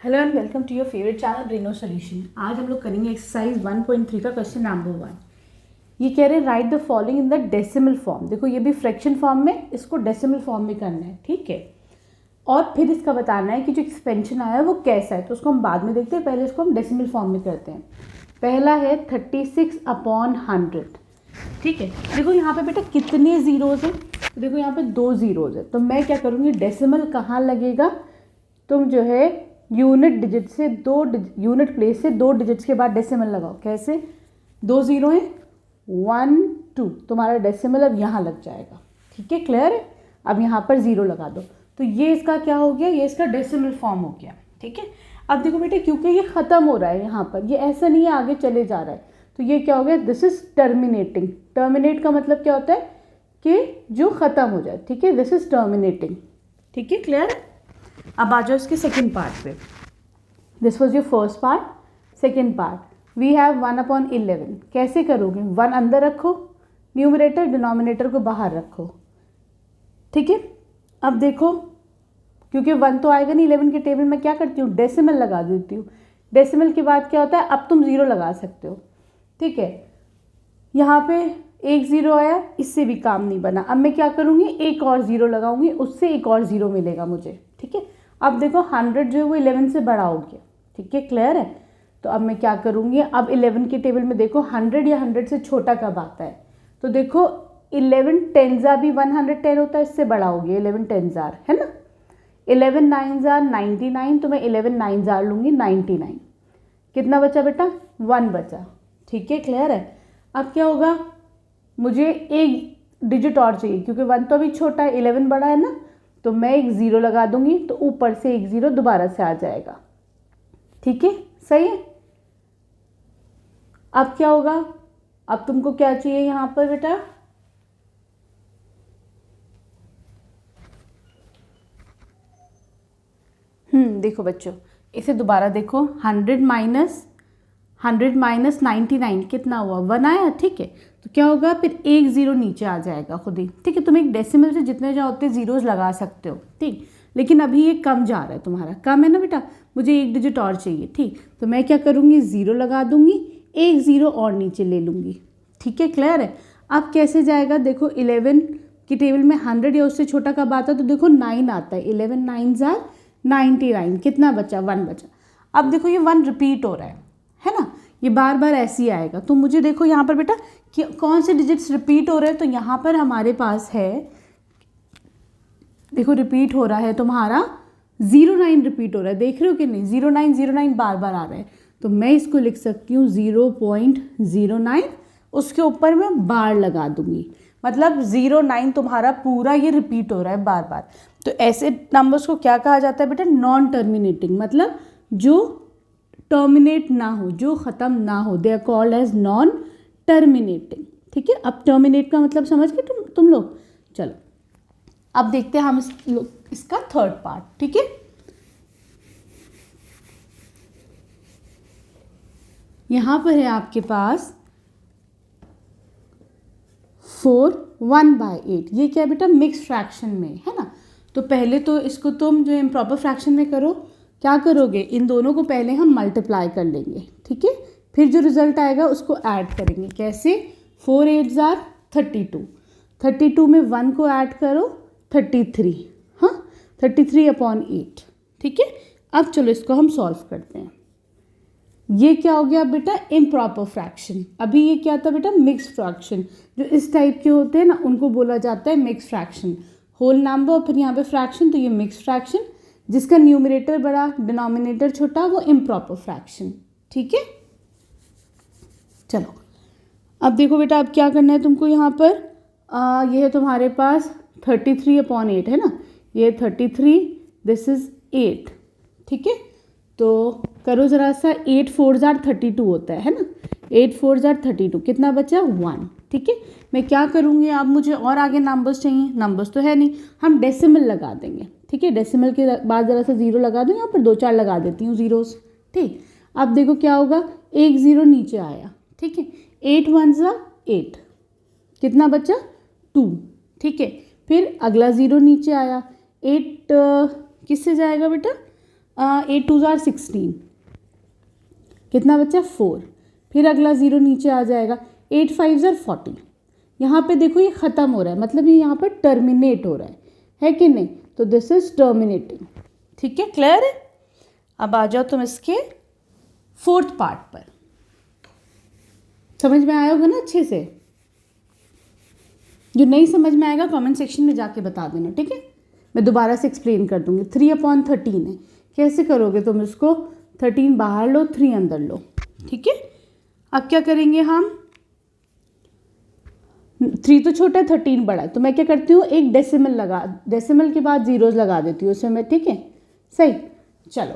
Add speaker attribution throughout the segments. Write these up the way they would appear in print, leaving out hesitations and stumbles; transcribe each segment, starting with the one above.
Speaker 1: Hello and welcome to your favourite channel Braino solution. आज हम लोग करेंगे एक्सरसाइज 1.3 का क्वेश्चन नंबर 1। ये कह रहे हैं right the following in the decimal form. देखो ये भी फ्रैक्शन फॉर्म में, इसको डेसिमल फॉर्म में करना है, ठीक है। और फिर इसका बताना है कि जो एक्सपेंशन आया है वो कैसा है, तो उसको हम बाद में देखते हैं। पहले इसको हम डेसिमल फॉर्म में करते हैं। पहला है 36/100, ठीक है। देखो यहाँ पे बेटा कितने जीरोज हैं, तो देखो यहाँ पे 2 जीरोज है। तो मैं क्या करूँगी, डेसिमल कहाँ लगेगा, तुम जो है यूनिट डिजिट से यूनिट प्लेस से 2 डिजिट्स के बाद डेसिमल लगाओ। कैसे, 2 जीरो है, 1 2, तुम्हारा डेसिमल अब यहाँ लग जाएगा, ठीक है, क्लियर है। अब यहाँ पर 0 लगा दो, तो ये इसका क्या हो गया, ये इसका डेसिमल फॉर्म हो गया, ठीक है। अब देखो बेटे, क्योंकि ये ख़त्म हो रहा है यहाँ पर, ये ऐसा नहीं है आगे चले जा रहा है, तो ये क्या हो गया, दिस इज टर्मिनेटिंग। टर्मिनेट का मतलब क्या होता है कि जो ख़त्म हो जाए, ठीक है, दिस इज टर्मिनेटिंग, ठीक है, क्लियर। अब आ जाओ इसके सेकेंड पार्ट पे। This was your first part. Second part, we have 1/11। कैसे करोगे, 1 अंदर रखो, न्यूमरेटर डिनोमिनेटर को बाहर रखो, ठीक है। अब देखो, क्योंकि 1 तो आएगा नहीं 11 के टेबल में, क्या करती हूँ, डेसिमल लगा देती हूँ। डेसिमल के बाद क्या होता है, अब तुम 0 लगा सकते हो, ठीक है। यहाँ पे एक 0 आया, इससे भी काम नहीं बना। अब मैं क्या करूँगी, एक और 0 लगाऊंगी, उससे एक और 0 मिलेगा मुझे, ठीक है। अब देखो 100 जो है वो 11 से बड़ा हो गया, ठीक है, क्लियर है। तो अब मैं क्या करूँगी, अब 11 के टेबल में देखो 100 या 100 से छोटा कब आता है, तो देखो 11 10 भी 110 होता है, इससे बड़ा हो गया 11 10 है ना। 11 9 99, तो मैं 11 9 लूँगी 99। कितना बचा बेटा, 1 बचा, ठीक है, क्लियर है। अब क्या होगा, मुझे एक डिजिट और चाहिए, क्योंकि 1 तो अभी छोटा है, 11 बड़ा है ना, तो मैं एक 0 लगा दूंगी, तो ऊपर से एक 0 दोबारा से आ जाएगा, ठीक है, सही है। अब क्या होगा, अब तुमको क्या चाहिए यहाँ पर बेटा, देखो बच्चों, इसे दोबारा देखो, 100 माइनस 99 कितना हुआ, 1 आया, ठीक है। तो क्या होगा, फिर एक 0 नीचे आ जाएगा खुद ही, ठीक है। तुम एक डेसिमल से जितने जाओ उतने जीरोज लगा सकते हो, ठीक। लेकिन अभी ये कम जा रहा है, तुम्हारा कम है ना बेटा, मुझे एक डिजिट और चाहिए, ठीक। तो मैं क्या करूँगी, 0 लगा दूंगी, एक 0 और नीचे ले लूँगी, ठीक है, क्लियर है। अब कैसे जाएगा, देखो 11 की टेबल में 100 या उससे छोटा कब आता है, तो देखो 9 आता है, 11 9 99, कितना बचा, 1 बचा। अब देखो ये 1 रिपीट हो रहा है ना, ये बार बार ऐसे ही आएगा। तो मुझे देखो यहाँ पर बेटा कि कौन से डिजिट्स रिपीट हो रहे हैं, तो यहाँ पर हमारे पास है, देखो रिपीट हो रहा है तुम्हारा 09 रिपीट हो रहा है, देख रहे हो कि नहीं, 09 बार बार आ रहा है। तो मैं इसको लिख सकती हूँ 0.09, उसके ऊपर मैं बार लगा दूंगी, मतलब 09 तुम्हारा पूरा ये रिपीट हो रहा है बार बार। तो ऐसे नंबर्स को क्या कहा जाता है बेटा, नॉन टर्मिनेटिंग, मतलब जो टर्मिनेट ना हो, जो ख़त्म ना हो, they are called as non terminating, ठीक है। अब टर्मिनेट का मतलब समझ गए तुम लोग। चलो अब देखते हैं हम इसका थर्ड पार्ट, ठीक है। यहाँ पर है आपके पास 4 1/8, ये क्या बेटा, मिक्स फ्रैक्शन में है ना। तो पहले तो इसको तुम जो इम्प्रॉपर फ्रैक्शन में करो, क्या करोगे, इन दोनों को पहले हम मल्टीप्लाई कर लेंगे, ठीक है। फिर जो रिजल्ट आएगा उसको ऐड करेंगे, कैसे, 4 8 32, 32 में 1 को ऐड करो 33, हाँ 33/8, ठीक है। अब चलो इसको हम सॉल्व करते हैं। ये क्या हो गया बेटा, इम्प्रॉपर फ्रैक्शन। अभी ये क्या था बेटा, मिक्स फ्रैक्शन। जो इस टाइप के होते हैं ना उनको बोला जाता है मिक्स फ्रैक्शन, होल नंबर और फिर यहाँ पे फ्रैक्शन, तो ये मिक्स फ्रैक्शन। जिसका न्यूमरेटर बड़ा डिनोमिनेटर छोटा, वो इम्प्रॉपर फ्रैक्शन, ठीक है। चलो अब देखो बेटा, अब क्या करना है तुमको, यहाँ पर ये है तुम्हारे पास 33/8 है ना, ये 33, दिस इज 8, ठीक है। तो करो ज़रा सा, 8 4 32 होता है ना, 8 4 32, कितना बचा, 1, ठीक है। मैं क्या करूँगी, आप मुझे और आगे नंबर्स चाहिए, नंबर्स तो है नहीं, हम डेसिमल लगा देंगे, ठीक है। डेसिमल के बाद ज़रा सा 0 लगा दूँ, यहाँ पर 2 4 लगा देती हूँ जीरोस, ठीक। अब देखो क्या होगा, एक 0 नीचे आया, ठीक है, 8 1 8, कितना बचा, 2, ठीक है। फिर अगला 0 नीचे आया, 8 किससे जाएगा बेटा, 8 2 ज़ार 16, कितना बचा 4, फिर अगला ज़ीरो नीचे आ जाएगा, 8 5 ज़ार 40। यहाँ पे देखो ये ख़त्म हो रहा है, मतलब ये यहाँ पर टर्मिनेट हो रहा है कि नहीं, तो दिस इज टर्मिनेटिंग। ठीक है, क्लियर है। अब आ जाओ तुम इसके फोर्थ पार्ट पर। समझ में आया होगा ना अच्छे से? जो नहीं समझ में आएगा कमेंट सेक्शन में जाके बता देना, ठीक है। मैं दोबारा से एक्सप्लेन कर दूंगी। 3/13 है, कैसे करोगे तुम इसको? 13 बाहर लो, 3 अंदर लो, ठीक है। अब क्या करेंगे हम? 3 तो छोटा है, 13 बड़ा है, तो मैं क्या करती हूँ, एक डेसिमल के बाद जीरोज लगा देती हूँ उसमें मैं, ठीक है, सही। चलो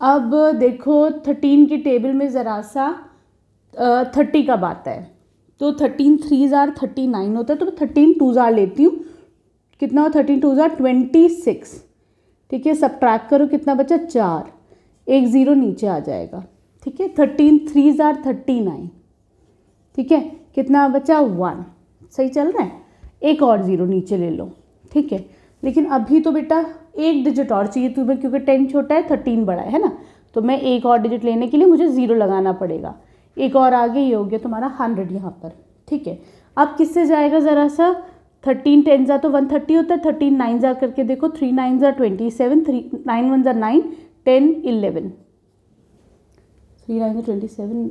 Speaker 1: अब देखो 13 के टेबल में ज़रा सा 30 कब आता है, तो 13 3 ज़ार 39 होता है, तो मैं 13 2 ज़ार लेती हूँ। कितना हो? 13 2 ज़ार 26, ठीक है। सब्ट्रैक्ट करो, कितना बचा? 4, एक ज़ीरो नीचे आ जाएगा, ठीक है। 13 3 ज़ार 39, ठीक है। कितना बचा? 1, सही चल रहा है। एक और ज़ीरो नीचे ले लो, ठीक है। लेकिन अभी तो बेटा एक डिजिट और चाहिए तुम्हें, क्योंकि 10 छोटा है 13 बड़ा है ना, तो मैं एक और डिजिट लेने के लिए मुझे ज़ीरो लगाना पड़ेगा। एक और आगे, ये हो गया तुम्हारा 100 यहाँ पर, ठीक है। अब किससे जाएगा ज़रा सा? 13 10 ज़ा तो 130 होता है, 13 9 ज़ा करके देखो, 3 9 ज़ा 27, 3 9 1 ज़ा 9, 10 11, 3 9 ज़ा 27,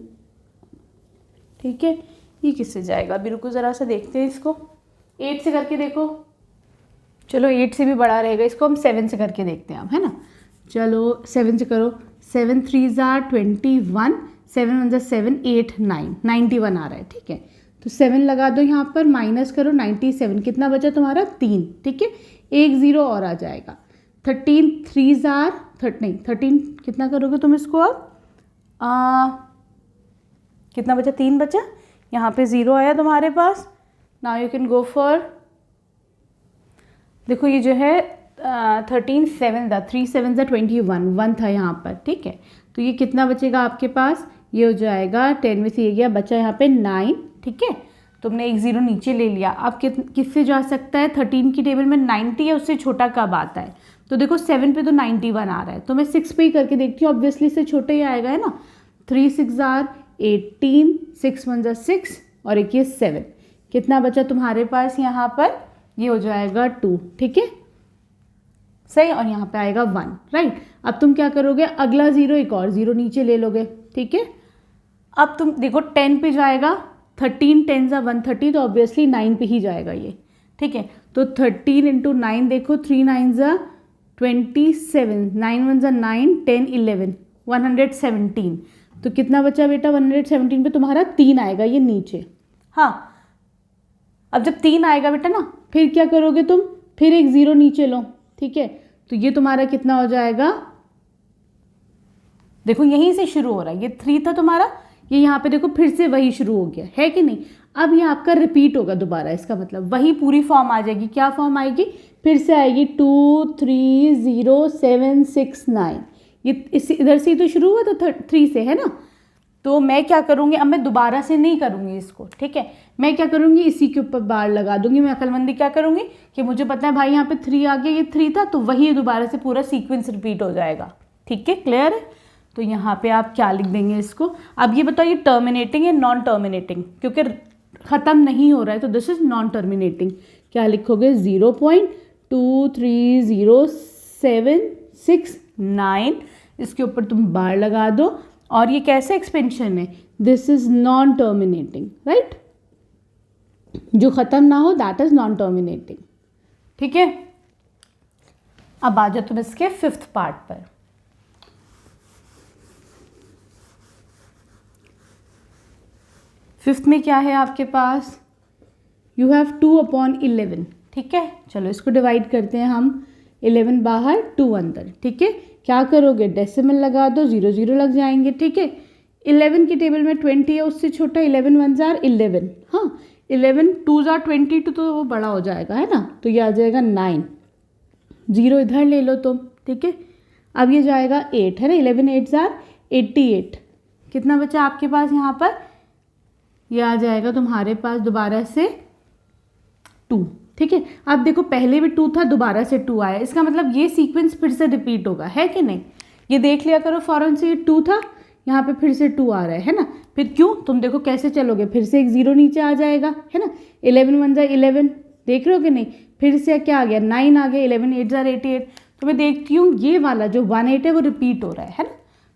Speaker 1: ठीक है। ये किससे जाएगा? अभी रुको ज़रा सा देखते हैं इसको, 8 से करके देखो। चलो 8 से भी बड़ा रहेगा, इसको हम 7 से करके देखते हैं अब, है ना। चलो 7 से करो, 7 3 ज़ा 21, 7 1 ज़ा 7, 8 9, 91 आ रहा है, ठीक है। तो 7 लगा दो यहाँ पर, माइनस करो 97, कितना बचा तुम्हारा? 3, ठीक है। एक ज़ीरो और आ जाएगा। 13 3 ज़ार 13 कितना करोगे तुम इसको अब? कितना बचा? 3 बचा, यहाँ पे ज़ीरो आया तुम्हारे पास। Now you can go for, देखो ये जो है 13 7 ज़ा 3 7 ज़ा 21, 1 था यहाँ पर, ठीक है। तो ये कितना बचेगा आपके पास? ये हो जाएगा 10 में से ये गया, बचा यहाँ पे 9, ठीक है। तुमने एक ज़ीरो नीचे ले लिया। अब किससे जा सकता है? 13 की टेबल में 90 है, उससे छोटा कब आता है? तो देखो 7 पे तो 91 आ रहा है, तो मैं 6 पे ही करके देखती हूँ, ऑब्वियसली इससे छोटा ही आएगा, है ना। 3 6 ज़ार 18, 6 1 ज़ा 6, और एक ये 7, कितना बचा तुम्हारे पास यहाँ पर? ये हो जाएगा 2, ठीक है, सही। और यहाँ पे आएगा 1, राइट। अब तुम क्या करोगे? अगला ज़ीरो, एक और ज़ीरो नीचे ले लोगे, ठीक है। अब तुम देखो 10 पे जाएगा, 13 10 ज़ा 130, तो ऑब्वियसली 9 पे ही जाएगा ये, ठीक है। तो 13 इंटू 9 देखो, 3 9 ज़ा 27, 9 1 ज़ा 9, 10 11, 117, तो कितना बचा बेटा? 117 पे तुम्हारा 3 आएगा ये नीचे। हाँ, अब जब 3 आएगा बेटा ना, फिर क्या करोगे तुम? फिर एक ज़ीरो नीचे लो, ठीक है। तो ये तुम्हारा कितना हो जाएगा? देखो यहीं से शुरू हो रहा है, ये 3 था तुम्हारा, ये यहाँ पे देखो फिर से वही शुरू हो गया है कि नहीं। अब ये आपका रिपीट होगा दोबारा, इसका मतलब वही पूरी फॉर्म आ जाएगी। क्या फॉर्म आएगी? फिर से आएगी 2 3 0 7 6 9, ये इस इधर से ही तो शुरू हुआ था 3 से, है ना। तो मैं क्या करूँगी, अब मैं दोबारा से नहीं करूँगी इसको, ठीक है। मैं क्या करूँगी, इसी के ऊपर बार लगा दूंगी। मैं अक्लमंदी क्या करूँगी कि मुझे पता है भाई यहाँ पे 3 आ गया, ये 3 था, तो वही दोबारा से पूरा सीक्वेंस रिपीट हो जाएगा, ठीक है, क्लियर है। तो यहाँ पे आप क्या लिख देंगे इसको? अब ये बताओ, ये टर्मिनेटिंग है नॉन टर्मिनेटिंग? क्योंकि ख़त्म नहीं हो रहा है, तो दिस इज नॉन टर्मिनेटिंग। क्या लिखोगे? 0.230769, इसके ऊपर तुम बार लगा दो। और ये कैसे एक्सपेंशन है? This is non terminating, right. जो ख़त्म ना हो दैट इज नॉन टर्मिनेटिंग, ठीक है। अब आ जाओ तुम इसके 5th पार्ट पर। फिफ्थ में क्या है आपके पास? यू हैव 2/11, ठीक है। चलो इसको डिवाइड करते हैं हम, 11 बाहर 2 अंदर, ठीक है। क्या करोगे? डेसिमल लगा दो, 0 0 लग जाएंगे, ठीक है। 11 की टेबल में 20 है, उससे छोटा 11 1 ज़ार 11, हाँ 11 2 ज़ार 22, तो वो बड़ा हो जाएगा, है ना। तो ये आ जाएगा 9, 0 इधर ले लो तुम, ठीक है। अब ये जाएगा 8, है ना। 11 8 ज़ार 88, कितना बचा आपके पास यहाँ पर? ये आ जाएगा तुम्हारे पास दोबारा से 2, ठीक है। अब देखो पहले भी 2 था, दोबारा से 2 आया, इसका मतलब ये सीक्वेंस फिर से रिपीट होगा, है कि नहीं। ये देख लिया करो फौरन से, ये 2 था, यहाँ पे फिर से 2 आ रहा है ना। फिर क्यों, तुम देखो कैसे चलोगे, फिर से एक 0 नीचे आ जाएगा, है ना। 11 1 जा 11, देख रहे हो कि नहीं। फिर से क्या आ गया, 9 आ गया, 11 8 जा 88। तो मैं देखती हूँ ये वाला जो 18 है वो रिपीट हो रहा है ना।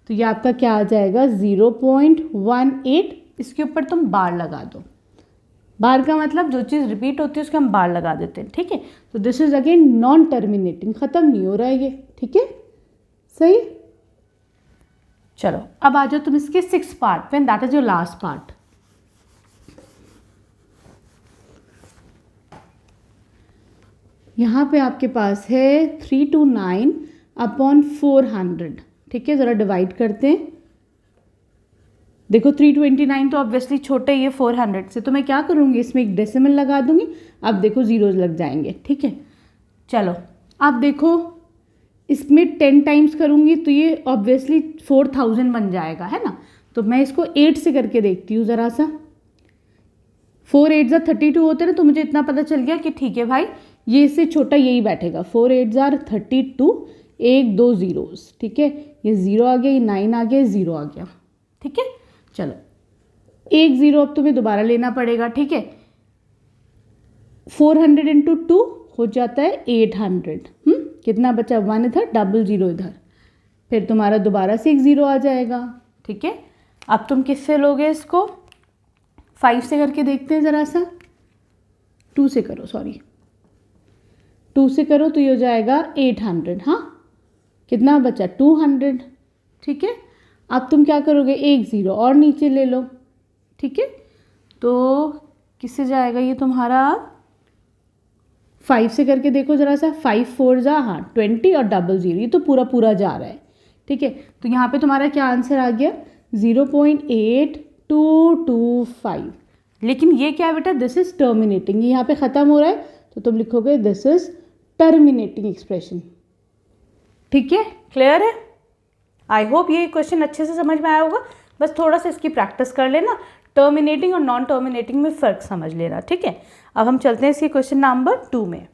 Speaker 1: तो ये आपका क्या आ जाएगा 0.18। इसके ऊपर तुम बार लगा दो। बार का मतलब जो चीज़ रिपीट होती है उसके हम बार लगा देते हैं, ठीक है। तो this is again non terminating, ख़त्म नहीं हो रहा है ये, ठीक है, सही। चलो अब आ जाओ तुम इसके 6th पार्ट पे, that is your last part. यहाँ पे आपके पास है 329/400, ठीक है। ज़रा डिवाइड करते हैं। देखो 329 तो ऑब्वियसली छोटे ही है 400 से, तो मैं क्या करूँगी, इसमें एक डेसिमल लगा दूंगी। अब देखो जीरोज लग जाएंगे, ठीक है। चलो अब देखो इसमें 10 टाइम्स करूँगी तो ये ऑब्वियसली 4000 बन जाएगा, है ना। तो मैं इसको 8 से करके देखती हूँ ज़रा सा। 4 8 जा 32 होते ना, तो मुझे इतना पता चल गया कि ठीक है भाई, ये इससे छोटा यही बैठेगा। 4 8 जा 32, 1 2 जीरोस, ठीक है। ये 0 आ गया, ये 9 आ गया, 0 आ गया, ठीक है। चलो 1 0 अब तुम्हें दोबारा लेना पड़ेगा, ठीक है। 400 × 2 हो जाता है 800। कितना बचा, 1 इधर, 00 इधर, फिर तुम्हारा दोबारा से एक 0 आ जाएगा, ठीक है। अब तुम किससे लोगे इसको, 5 से करके देखते हैं ज़रा सा। 2 से करो, सॉरी 2 से करो तो ये हो जाएगा 800। हाँ, कितना बचा, 200, ठीक है। अब तुम क्या करोगे, एक 0 और नीचे ले लो, ठीक है। तो किससे जाएगा ये तुम्हारा, 5 से करके देखो ज़रा सा। 5 4 जा 20 और 00, ये तो पूरा पूरा जा रहा है, ठीक है। तो यहाँ पे तुम्हारा क्या आंसर आ गया, 0.8225। लेकिन ये क्या है बेटा, दिस इज टर्मिनेटिंग, ये यहाँ पे ख़त्म हो रहा है, तो तुम लिखोगे दिस इज टर्मिनेटिंग एक्सप्रेशन, ठीक है। क्लियर है। आई होप ये क्वेश्चन अच्छे से समझ में आया होगा। बस थोड़ा सा इसकी प्रैक्टिस कर लेना, टर्मिनेटिंग और नॉन टर्मिनेटिंग में फ़र्क समझ लेना, ठीक है। अब हम चलते हैं इसके क्वेश्चन नंबर 2 में।